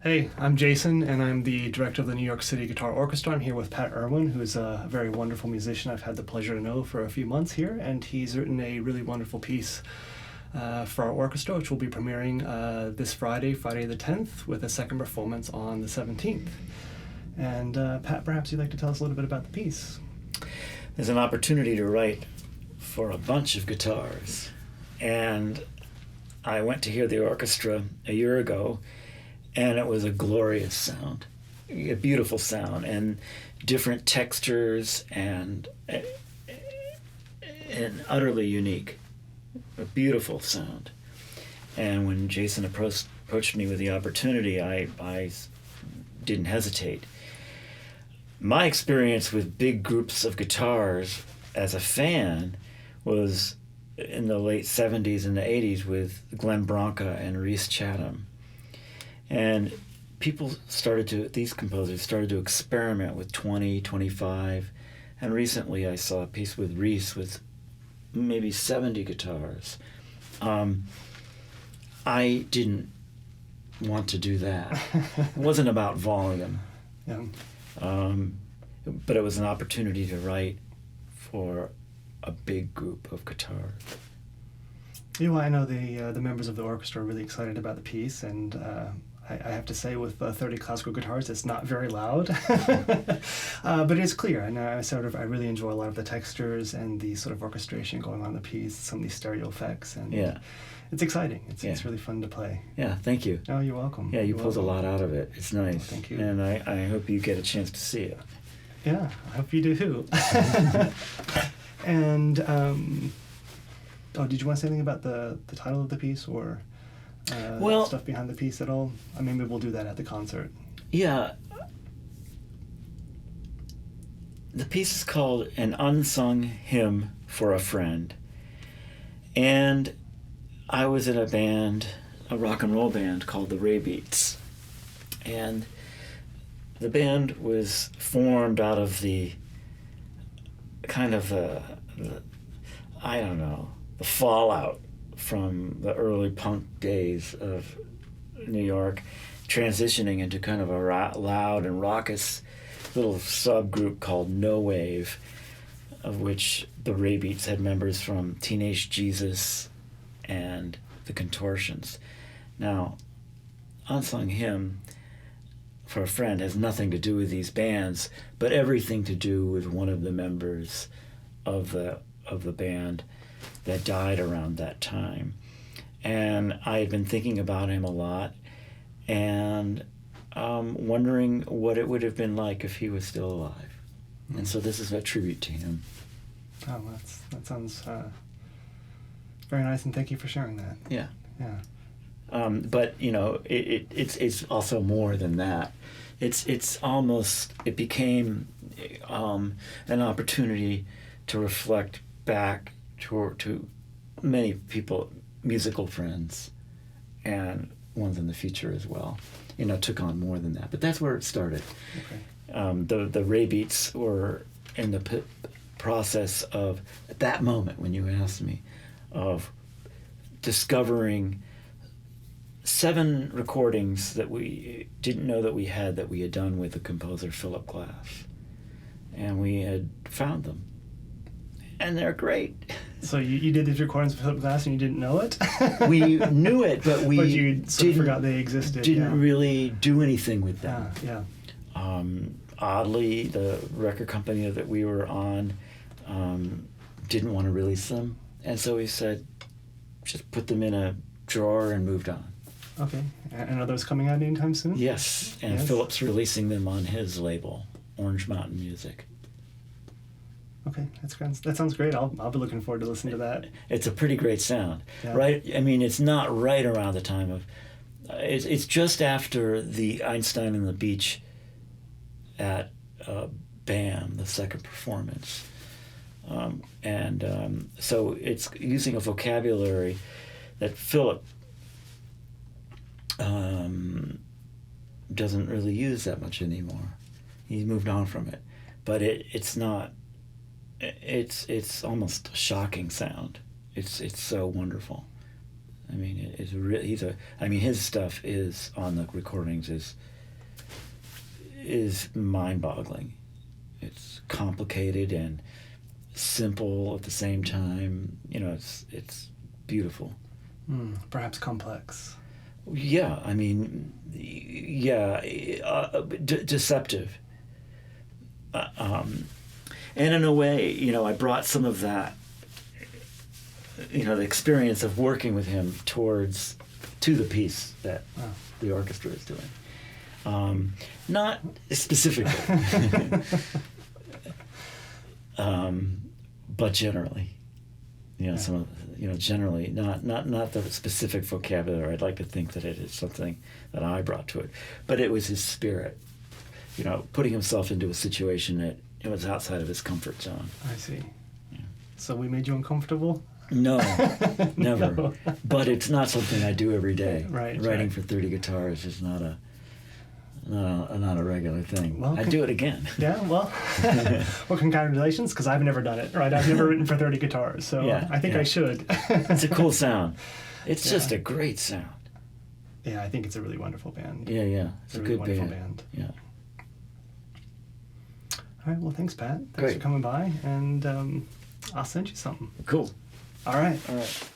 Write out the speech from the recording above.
Hey, I'm Jason, and I'm the director of the New York City Guitar Orchestra. I'm here with Pat Irwin, who's a very wonderful musician I've had the pleasure to know for a few months here, and he's written a really wonderful piece for our orchestra, which will be premiering this Friday, Friday the 10th, with a second performance on the 17th. And Pat, perhaps you'd like to tell us a little bit about the piece. There's an opportunity to write for a bunch of guitars, and I went to hear the orchestra a year ago, and it was a glorious sound, a beautiful sound, and different textures, and utterly unique, a beautiful sound. And when Jason approached me with the opportunity, I didn't hesitate. My experience with big groups of guitars as a fan was in the late 70s and the 80s with Glenn Branca and Rhys Chatham. And these composers started to experiment with 20, 25, and recently I saw a piece with Rhys with maybe 70 guitars. I didn't want to do that. It wasn't about volume. Yeah. But it was an opportunity to write for a big group of guitars. Yeah, well, I know the members of the orchestra are really excited about the piece, and I have to say, with 30 classical guitars, it's not very loud, but it's clear, and I really enjoy a lot of the textures and the sort of orchestration going on in the piece, some of these stereo effects, and it's exciting. It's really fun to play. Yeah, thank you. Oh, you're welcome. Yeah, you pulled a lot out of it. It's nice. Oh, thank you. And I hope you get a chance to see it. Yeah, I hope you do too. And did you want to say anything about the title of the piece, or stuff behind the piece at all? Maybe we'll do that at the concert. Yeah. The piece is called An Unsung Hymn for a Friend. And I was in a band, a rock and roll band called the Ray Beats. And the band was formed out of the kind of the fallout from the early punk days of New York, transitioning into kind of a loud and raucous little subgroup called No Wave, of which the Ray Beats had members from Teenage Jesus and the Contortions. Now, Unsung Hymn for a Friend has nothing to do with these bands, but everything to do with one of the members of the band that died around that time. And I had been thinking about him a lot, and wondering what it would have been like if he was still alive. Mm. And so this is a tribute to him. Oh, that sounds very nice, and thank you for sharing that. Yeah. Yeah. But it's also more than that. It became an opportunity to reflect back to many people, musical friends, and ones in the future as well. Took on more than that, but that's where it started. Okay. The Ray Beats were in the process of, at that moment when you asked me, of discovering 7 recordings that we didn't know that we had done with the composer Philip Glass. And we had found them. And they're great. So you did these recordings with Philip Glass and you didn't know it? We knew it, but you forgot they existed. Didn't really do anything with them. Yeah. Oddly, the record company that we were on didn't want to release them. And so we said, just put them in a drawer and moved on. Okay. And are those coming out anytime soon? Yes. And Philip's releasing them on his label, Orange Mountain Music. Okay, that sounds great. I'll be looking forward to listening to that. It's a pretty great sound, yeah. Right? It's not right around the time of... It's just after the Einstein on the Beach at BAM, the second performance. So it's using a vocabulary that Philip doesn't really use that much anymore. He's moved on from it. But it's not... It's almost a shocking sound. It's so wonderful. I mean, his stuff is on the recordings is mind-boggling. It's complicated and simple at the same time. You know, it's beautiful. Perhaps complex. Yeah, I mean, deceptive. And in a way, you know, I brought some of that, you know, the experience of working with him to the piece that the orchestra is doing. Not specifically, but generally. You know, some of, you know, generally, not the specific vocabulary. I'd like to think that it is something that I brought to it, but it was his spirit. You know, putting himself into a situation that it was outside of his comfort zone. I see. Yeah. So we made you uncomfortable? No, never. No. But it's not something I do every day. Right. Writing for 30 guitars is not a regular thing. Well, I'd do it again. Yeah, well, well, congratulations, because I've never done it, right? I've never written for 30 guitars, so Yeah, I think I should. It's a cool sound. It's Yeah. just a great sound. Yeah, I think it's a really wonderful band. Yeah. It's a really good wonderful band. Yeah. All right, well, thanks, Pat. Thanks Great. for coming by, and I'll send you something. Cool. All right. All right.